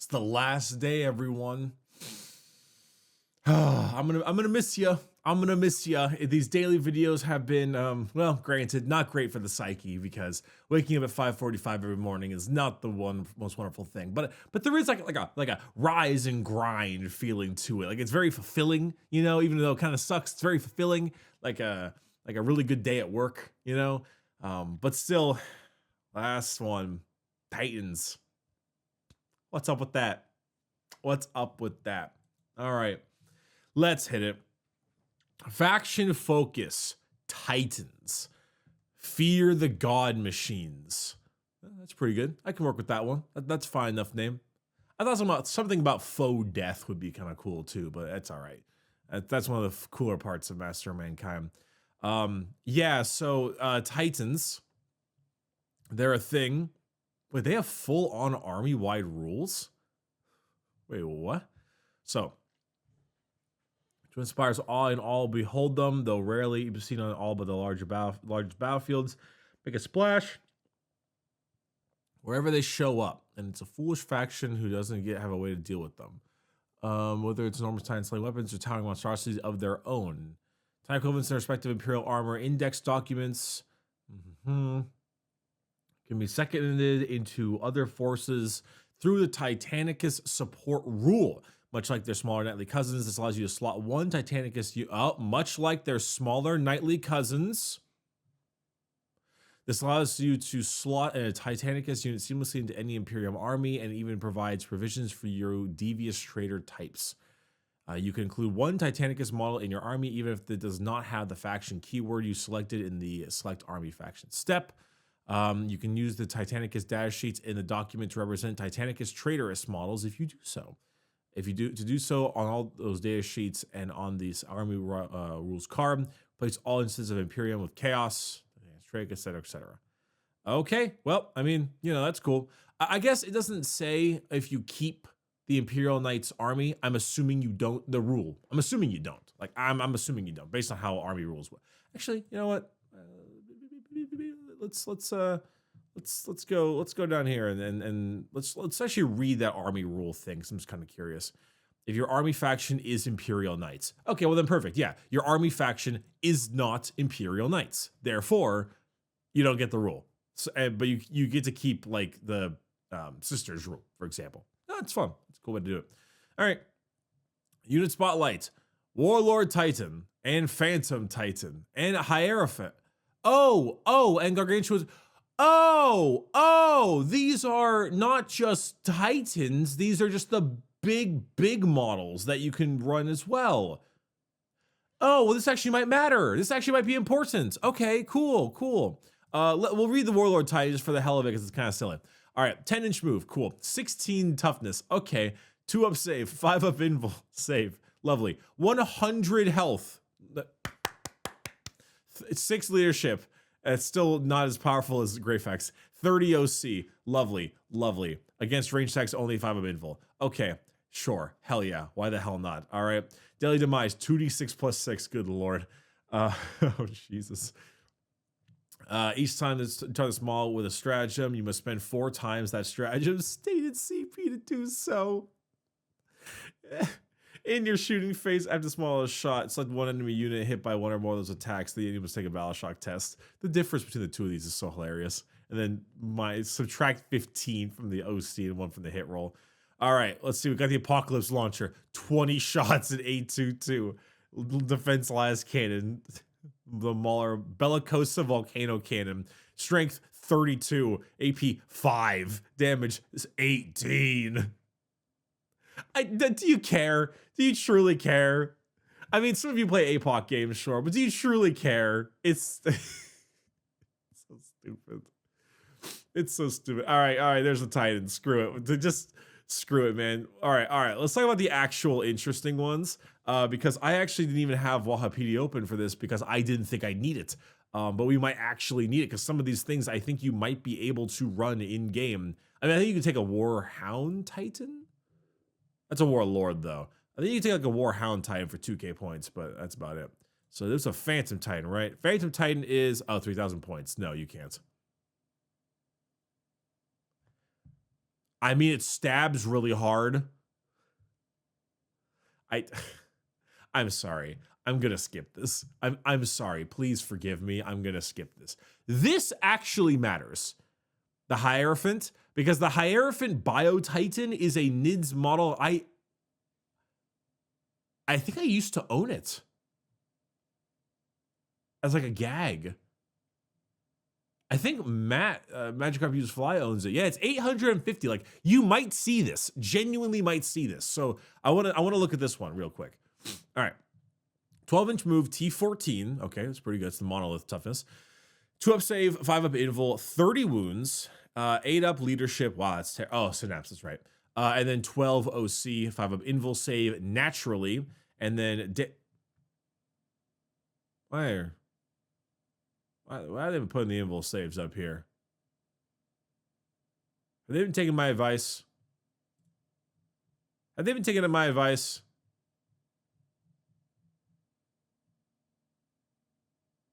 It's the last day, everyone. I'm gonna miss you. I'm gonna miss you. These daily videos have been, well, granted, not great for the psyche because waking up at 5:45 every morning is not the most wonderful thing. But there is like a rise and grind feeling to it. Like it's very fulfilling, even though it kind of sucks. It's very fulfilling, like a really good day at work, But still, last one, Titans. What's up with that? What's up with that? All right, let's hit it. Faction focus, Titans. Fear the God Machines. That's pretty good. I can work with that one. That's fine enough name. I thought something about faux death would be kind of cool too, but that's all right. That's one of the cooler parts of Master of Mankind. So Titans, they're a thing. Wait, they have full-on army-wide rules? Wait, what? So, to inspire awe in all, behold them, though rarely be seen on all but the largest battlefields. Make a splash wherever they show up, and it's a foolish faction who doesn't have a way to deal with them. Whether it's enormous Titan slaying weapons or towering monstrosities of their own. Time equivalents in respective Imperial armor index documents. Can be seconded into other forces through the Titanicus support rule. Much like their smaller knightly cousins, this allows you to slot one Titanicus, much like their smaller knightly cousins. This allows you to slot a Titanicus unit seamlessly into any Imperium army and even provides provisions for your devious traitor types. You can include one Titanicus model in your army, even if it does not have the faction keyword you selected in the select army faction step. You can use the Titanicus data sheets in the document to represent Titanicus traitorous models if you do so. If you do so on all those data sheets and on these army rules card, place all instances of Imperium with Chaos, etc., etc. Okay, well, I mean, that's cool. I guess it doesn't say if you keep the Imperial Knights army. I'm assuming you don't. The rule. I'm assuming you don't. Like I'm assuming you don't, based on how army rules work. Actually, you know what? Let's go down here and let's actually read that army rule thing. Cause I'm just kind of curious. If your army faction is Imperial Knights, okay, well then perfect. Yeah, your army faction is not Imperial Knights. Therefore, you don't get the rule. So, but you get to keep like the sisters rule, for example. Oh, it's fun. It's a cool way to do it. All right, unit spotlight: Warlord Titan and Phantom Titan and Hierophant. And Gargantuan. These are not just Titans. These are just the big models that you can run as well. Oh, well, this actually might matter. This actually might be important. Okay, cool. We'll read the Warlord Titan just for the hell of it because it's kind of silly. All right, 10-inch move. Cool. 16 toughness. Okay. 2 up save. 5 up invul save. Lovely. 100 health. 6 leadership. It's still not as powerful as Greyfax. 30 OC. Lovely. Against range attacks, only 5 of invul. Okay, sure. Hell yeah. Why the hell not? All right. Daily demise, 2d6 plus 6. Good lord. Oh, Jesus. Each time it's target small with a stratagem, you must spend 4 times that stratagem stated CP to do so. In your shooting phase, after the smallest shot, select one enemy unit hit by one or more of those attacks. The enemy must take a battle shock test. The difference between the two of these is so hilarious. And then subtract 15 from the OC and 1 from the hit roll. All right, let's see. We got the Apocalypse Launcher, 20 shots at 822. Defense Las Cannon, the Mauler Bellicosa Volcano Cannon, strength 32, AP 5, damage is 18. Do you care? Do you truly care? I mean, some of you play APOC games, sure, but do you truly care? It's so stupid. It's so stupid. All right, there's the Titan. Screw it. Just screw it, man. All right. Let's talk about the actual interesting ones, because I actually didn't even have Wahapedia open for this because I didn't think I'd need it. But we might actually need it because some of these things I think you might be able to run in game. I mean, I think you can take a Warhound Titan. That's a Warlord, though. I think you can take like a Warhound Titan for 2k points, but that's about it. So there's a Phantom Titan, right? Phantom Titan is 3,000 points. No, you can't. I mean, it stabs really hard. I'm sorry. I'm gonna skip this. I'm sorry. Please forgive me. I'm gonna skip this. This actually matters. The Hierophant, because the Hierophant Bio Titan is a NIDS model. I think I used to own it as like a gag. I think Magic Card Views Fly owns it. Yeah, it's 850. Like, you might see this. Genuinely might see this. So I want to look at this one real quick. All right. 12-inch move, T14. Okay, that's pretty good. It's the monolith toughness. 2-up save, 5-up invul, 30 wounds, 8-up leadership. Wow, that's synapse, that's right. And then 12 OC, 5-up invul save naturally. And then why are they putting the invul saves up here? Have they been taking my advice? Have they been taking my advice?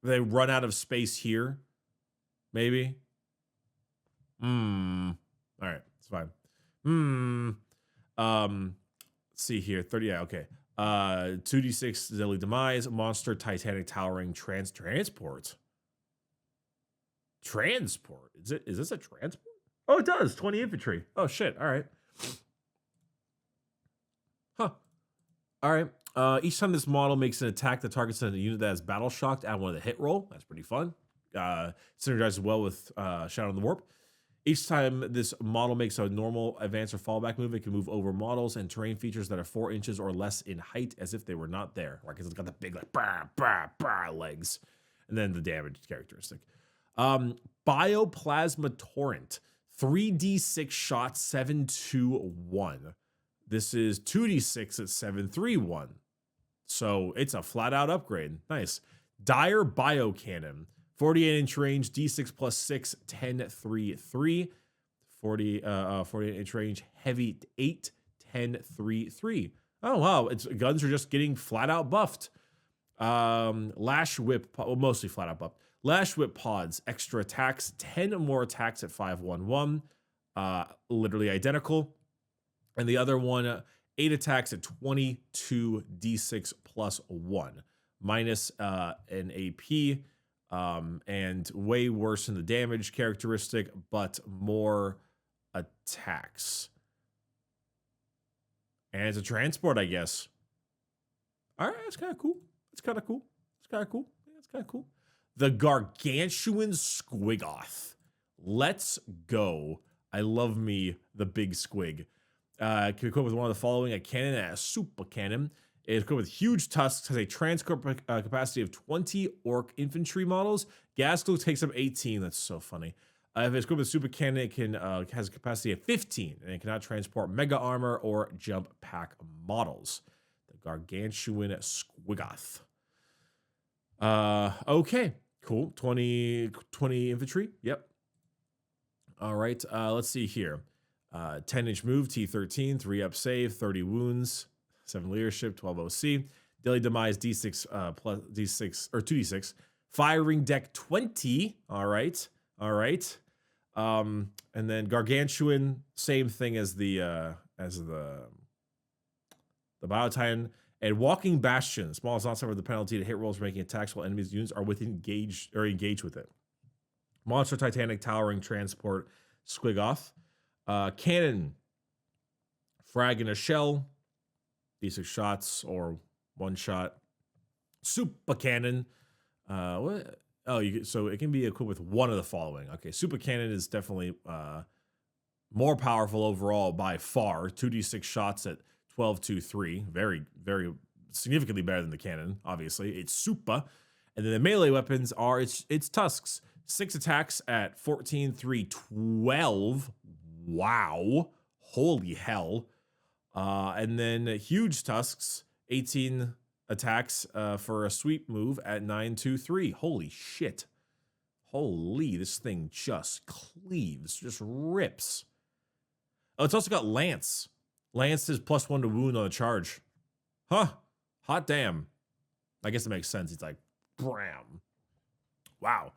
They run out of space here, maybe. All right, it's fine. Let's see here. 30. Yeah, okay. 2d6 deadly demise, monster, titanic towering, transport. Transport. Is this a transport? Oh, it does. 20 infantry. Oh shit. All right. Huh. All right. Each time this model makes an attack that targets a unit that has battle shocked, add one of the hit roll. That's pretty fun. Synergizes well with Shadow in the Warp. Each time this model makes a normal advance or fallback move, it can move over models and terrain features that are 4 inches or less in height as if they were not there. Right? Because it's got the big like legs. And then the damage characteristic. Bioplasma Torrent. 3d6 shots, 721. This is 2d6 at 731. So it's a flat out upgrade. Nice. Dire Bio Cannon. 48-inch range, d6 plus 6, 10, 3, 3. 48-inch range, heavy 8, 10, 3, 3. Oh, wow. Its guns are just getting flat out buffed. Lash Whip, well, mostly flat out buffed. Lash Whip pods, extra attacks, 10 more attacks at 511. Literally identical. And the other one, 8 attacks at 22 d6 plus 1. Minus an AP. And way worse in the damage characteristic, but more attacks. And it's a transport, I guess. All right, that's kind of cool. It's kind of cool. It's kind of cool. Yeah, it's kind of cool. The Gargantuan Squiggoth. Let's go. I love me the big squig. Can be equipped with one of the following: a cannon and a super cannon. It is equipped with huge tusks, has a transport capacity of 20 orc infantry models. Gas cloak takes up 18. That's so funny. If it's equipped with super cannon, it can has a capacity of 15, and it cannot transport mega armor or jump pack models. The Gargantuan Squiggoth. Okay, cool. 20 infantry. Yep. All right. Let's see here. 10-inch move, T13, 3-up save, 30 wounds, 7 leadership, 12 OC. Daily demise, D6 plus D6 or 2d6. Firing deck 20. All right. And then Gargantuan, same thing as the Bio Titan. And Walking Bastion, small as not suffer the penalty to hit rolls for making attacks while enemies' units are engaged with it. Monster, Titanic, Towering, Transport, Squiggoth. Cannon, frag in a shell, d6 shots or 1 shot. Super cannon. What? Oh, so it can be equipped with one of the following. Okay, super cannon is definitely more powerful overall by far. 2d6 shots at 12, 2, 3. Very, very significantly better than the cannon. Obviously, it's super. And then the melee weapons are its tusks. 6 attacks at 14, 3, 12. Wow. Holy hell. And then huge tusks, 18 attacks for a sweep move at 9, 2, 3. Holy shit. Holy, this thing just cleaves, just rips. Oh, it's also got Lance. Lance is +1 to wound on a charge. Huh. Hot damn. I guess it makes sense. It's like, bram. Wow.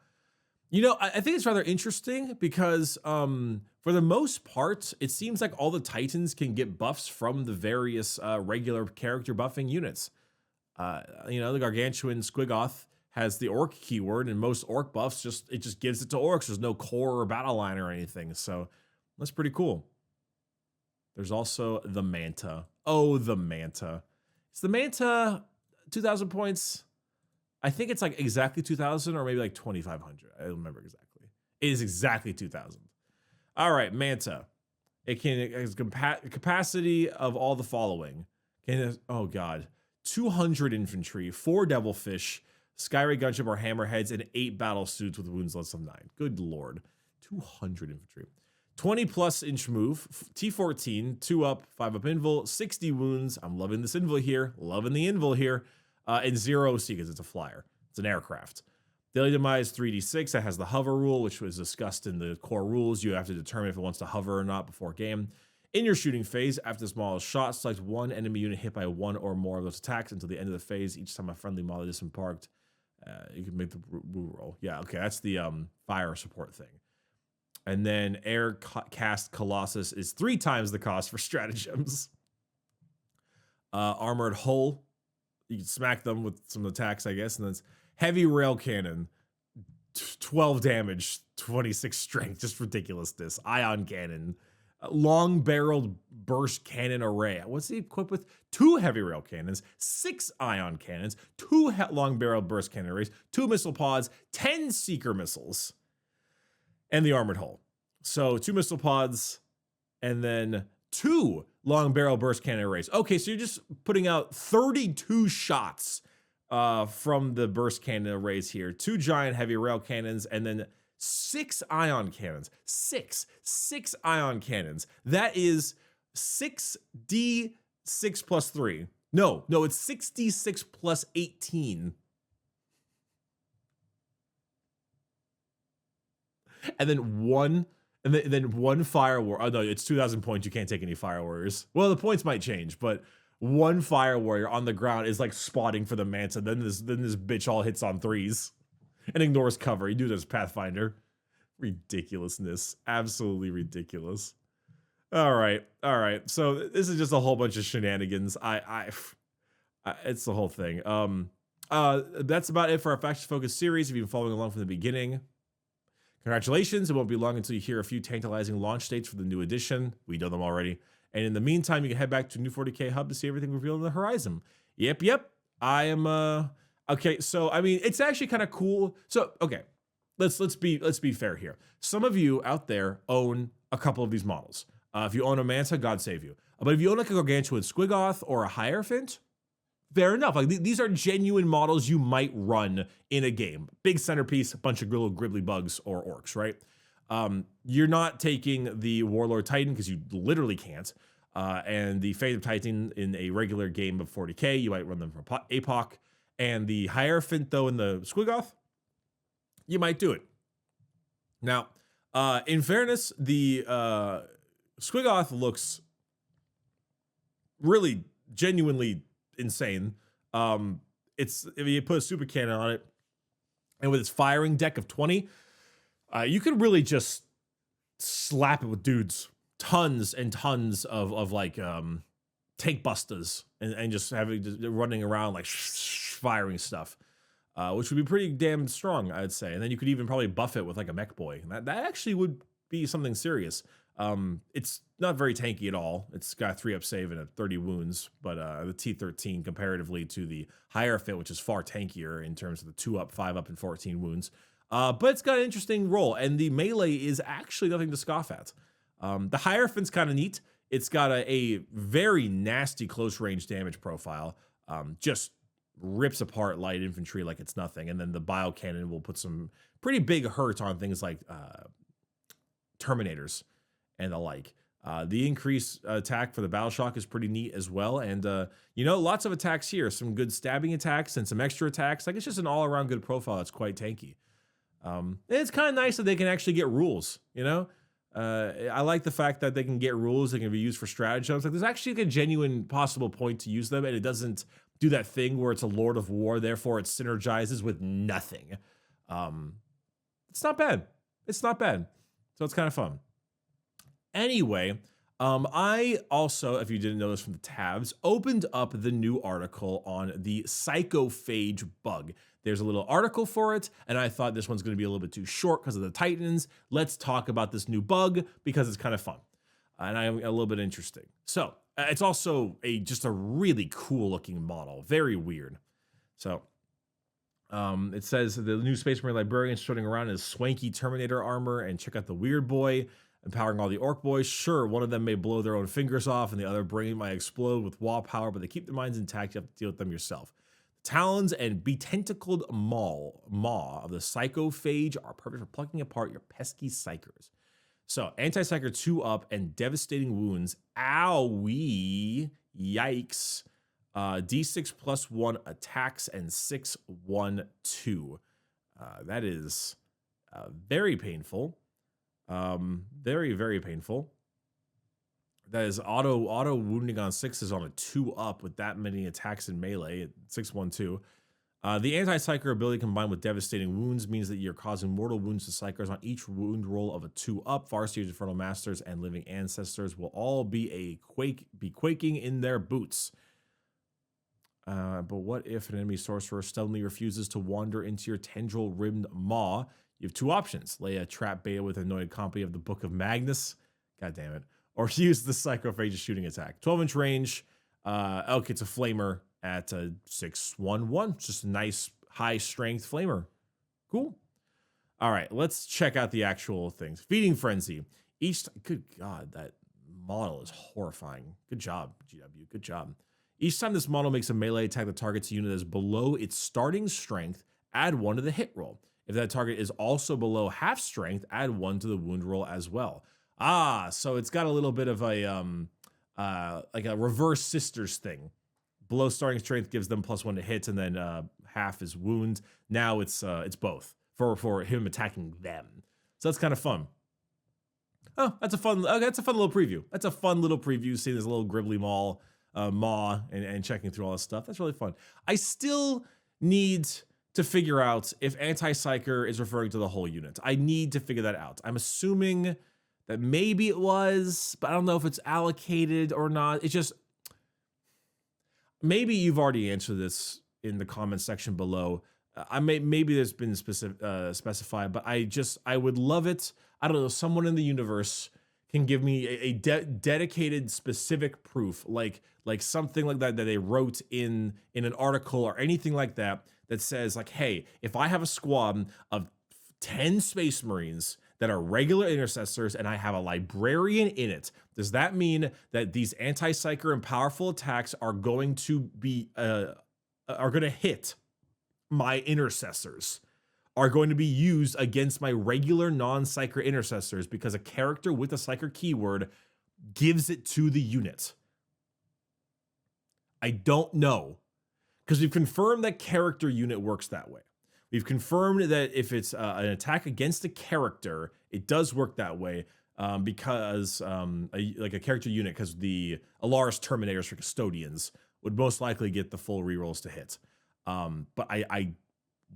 You know, I think it's rather interesting because for the most part, it seems like all the Titans can get buffs from the various regular character buffing units. You know, the Gargantuan Squiggoth has the orc keyword, and most orc buffs just gives it to orcs. There's no core or battle line or anything, so that's pretty cool. There's also the Manta. Oh, the Manta. Is the Manta 2,000 points? I think it's like exactly 2,000 or maybe like 2,500. I don't remember exactly. It is exactly 2,000. All right, Manta. It has capacity of all the following. Oh God, 200 infantry, 4 devilfish, Skyray gunship or hammerheads, and 8 battle suits with wounds less than 9. Good Lord, 200 infantry. 20 plus inch move, T14, 2 up, 5 up invul, 60 wounds. I'm loving this invul here, loving the invul here. And 0 OC because it's a flyer. It's an aircraft. Daily demise 3d6. That has the hover rule, which was discussed in the core rules. You have to determine if it wants to hover or not before game. In your shooting phase, after the smallest shot, select one enemy unit hit by 1 or more of those attacks until the end of the phase. Each time a friendly model is disembarked, you can make the woo roll. Yeah, okay, that's the fire support thing. And then air cast Colossus is 3 times the cost for stratagems. Armored hull. You can smack them with some attacks, I guess. And then it's heavy rail cannon, 12 damage, 26 strength, just ridiculousness. Ion cannon, long barreled burst cannon array. What's he equipped with? 2 heavy rail cannons, 6 ion cannons, 2 long barreled burst cannon arrays, 2 missile pods, 10 seeker missiles, and the armored hull. So 2 missile pods, and then 2 long barrel burst cannon arrays. Okay, so you're just putting out 32 shots from the burst cannon arrays here. 2 giant heavy rail cannons, and then 6 ion cannons. 6 ion cannons. That is 6d6 plus 3. No, it's 6d6 plus 18. And then one fire warrior. Oh no, it's 2,000 points. You can't take any fire warriors. Well, the points might change, but 1 fire warrior on the ground is like spotting for the Manta. Then this bitch all hits on 3s and ignores cover. You do this Pathfinder. Ridiculousness. Absolutely ridiculous. All right. So this is just a whole bunch of shenanigans. It's the whole thing. That's about it for our faction focused series. If you've been following along from the beginning, congratulations. It won't be long until you hear a few tantalizing launch dates for the new edition. We know them already. And in the meantime, you can head back to New 40K Hub to see everything revealed on the horizon. Yep. I am okay, so I mean, it's actually kind of cool. So, okay. Let's be fair here. Some of you out there own a couple of these models. If you own a Manta, God save you. But if you own like a Gargantuan Squiggoth or a Hierophant, fair enough. Like these are genuine models you might run in a game. Big centerpiece, a bunch of little gribbly bugs or orcs, right? You're not taking the Warlord Titan because you literally can't. And the Fate of Titan in a regular game of 40K, you might run them from APOC. And the Hierophant, though, in the Squiggoth, you might do it. Now, in fairness, the Squiggoth looks really genuinely insane. If you put a super cannon on it, and with its firing deck of 20, you could really just slap it with dudes. Tons and tons of like tank busters and just running around like firing stuff, which would be pretty damn strong, I'd say. And then you could even probably buff it with like a mech boy. And that actually would be something serious. It's not very tanky at all. It's got a 3-up save and a 30 wounds, but the T13 comparatively to the Hierophant, which is far tankier in terms of the 2-up, 5-up, and 14 wounds. But it's got an interesting role, and the melee is actually nothing to scoff at. The Hierophant's kind of neat. It's got a very nasty close range damage profile. Just rips apart light infantry like it's nothing. And then the bio cannon will put some pretty big hurt on things like Terminators and the like. The increased attack for the battle shock is pretty neat as well. And, lots of attacks here. Some good stabbing attacks and some extra attacks. Like, it's just an all-around good profile that's quite tanky. And it's kind of nice that they can actually get rules, I like the fact that they can get rules that can be used for stratagems. Like, there's actually a genuine possible point to use them, and it doesn't do that thing where it's a Lord of War, therefore it synergizes with nothing. It's not bad. It's not bad. So it's kind of fun. Anyway, I also, if you didn't know this from the tabs, opened up the new article on the Psychophage bug. There's a little article for it, and I thought this one's going to be a little bit too short because of the Titans. Let's talk about this new bug because it's kind of fun, and I'm a little bit interesting. So it's also just a really cool looking model, very weird. So it says the new Space Marine librarian strutting around in his swanky Terminator armor, and check out the weird boy empowering all the orc boys. Sure, one of them may blow their own fingers off and the other brain might explode with wall power, but they keep their minds intact. You have to deal with them yourself. The talons and betentacled maw of the Psychophage are perfect for plucking apart your pesky psychers. So, anti-psyker 2 up and devastating wounds. Owie. Yikes. D6 plus 1 attacks and 6/1/2. That is very painful. Very, very painful. That is auto wounding on 6 is on a 2 up with that many attacks in melee at 6/1/2. The anti-psyker ability combined with devastating wounds means that you're causing mortal wounds to psychers on each wound roll of a 2 up. Farseers, Infernal Masters, and Living Ancestors will all be quaking in their boots. But what if an enemy sorcerer stubbornly refuses to wander into your tendril-rimmed maw? You have 2 options. Lay a trap beta with an anointed copy of the Book of Magnus. God damn it. Or use the Psychophage's shooting attack. 12-inch range. Okay, it's a flamer at 6/1/1. Just a nice high-strength flamer. Cool. All right, let's check out the actual things. Feeding Frenzy. Good God, that model is horrifying. Good job, GW. Good job. Each time this model makes a melee attack that targets a unit that is below its starting strength, add 1 to the hit roll. If that target is also below half strength, add 1 to the wound roll as well. So it's got a little bit of a like a reverse sisters thing. Below starting strength gives them +1 to hit, and then half is wound. Now it's both for him attacking them. So that's kind of fun. Oh, that's a fun little preview. That's a fun little preview. Seeing this little gribbly maw and checking through all this stuff. That's really fun. I still need to figure out if anti-psyker is referring to the whole unit. I need to figure that out. I'm assuming that maybe it was, but I don't know if it's allocated or not. It's just, maybe you've already answered this in the comment section below. Maybe there's been specified, but I would love it. I don't know, someone in the universe can give me a dedicated specific proof, like something like that they wrote in an article or anything like that says like, hey, if I have a squad of 10 Space Marines that are regular intercessors and I have a librarian in it, does that mean that these anti-psyker and powerful attacks are going to be are going to hit my intercessors, are going to be used against my regular non-psyker intercessors because a character with a psyker keyword gives it to the unit? I don't know, because we've confirmed that character unit works that way. We've confirmed that if it's an attack against a character, it does work that way because like a character unit, because the Alaris Terminators for Custodians would most likely get the full rerolls to hit. But I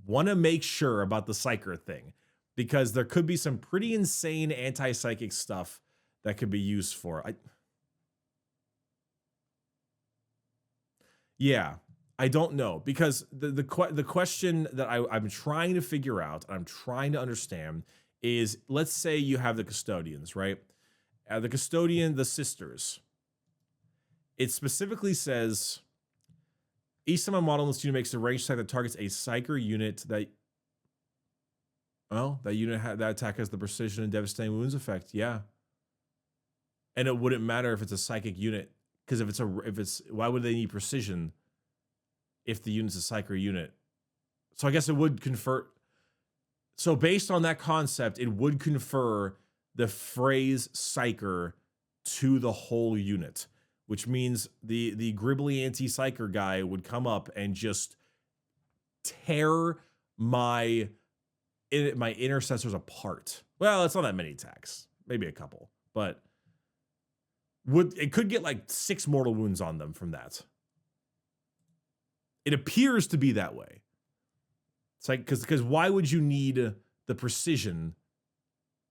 want to make sure about the psyker thing, because there could be some pretty insane anti-psychic stuff that could be used for. Yeah, I don't know, because the question that I'm trying to figure out, I'm trying to understand is, let's say you have the custodians, right? The sisters. It specifically says, each time a model in this unit makes a ranged attack that targets a psyker unit that that attack has the precision and devastating wounds effect. Yeah. And it wouldn't matter if it's a psychic unit, because if it's why would they need precision if the unit's a psyker unit? So I guess it would confer. So based on that concept, it would confer the phrase psyker to the whole unit, which means the gribbly anti-psyker guy would come up and just tear my intercessors apart. Well, it's not that many attacks, maybe a couple, but it could get like 6 mortal wounds on them from that. It appears to be that way. It's like, because why would you need the precision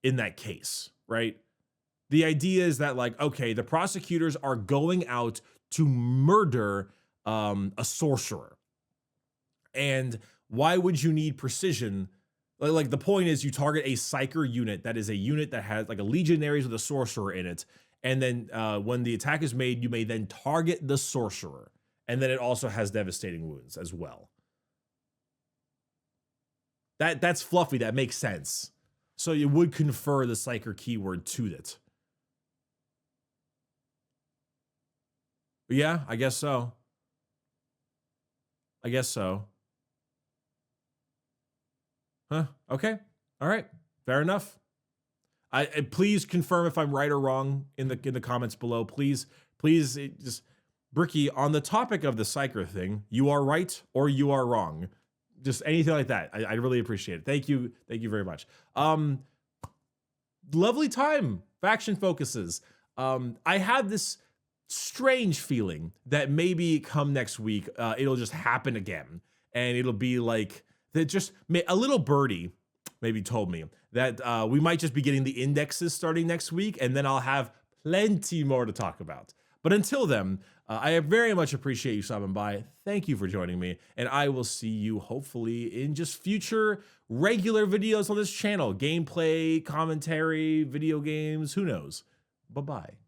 in that case, right? The idea is that, like, okay, the prosecutors are going out to murder a sorcerer. And why would you need precision? Like the point is you target a psyker unit that is a unit that has like a legionaries with a sorcerer in it. And then when the attack is made, you may then target the sorcerer. And then it also has devastating wounds as well. That's fluffy. That makes sense. So you would confer the psyker keyword to it. Yeah, I guess so. I guess so. Huh? Okay. All right. Fair enough. Please confirm if I'm right or wrong in the comments below. Please just Bricky, on the topic of the psyker thing, you are right or you are wrong. Just anything like that. I really appreciate it. Thank you. Thank you very much. Lovely time. Faction focuses. I have this strange feeling that maybe come next week, it'll just happen again. And it'll be like that. Just a little birdie maybe told me that we might just be getting the indexes starting next week. And then I'll have plenty more to talk about. But until then, I very much appreciate you stopping by. Thank you for joining me. And I will see you hopefully in just future regular videos on this channel. Gameplay, commentary, video games, who knows? Bye-bye.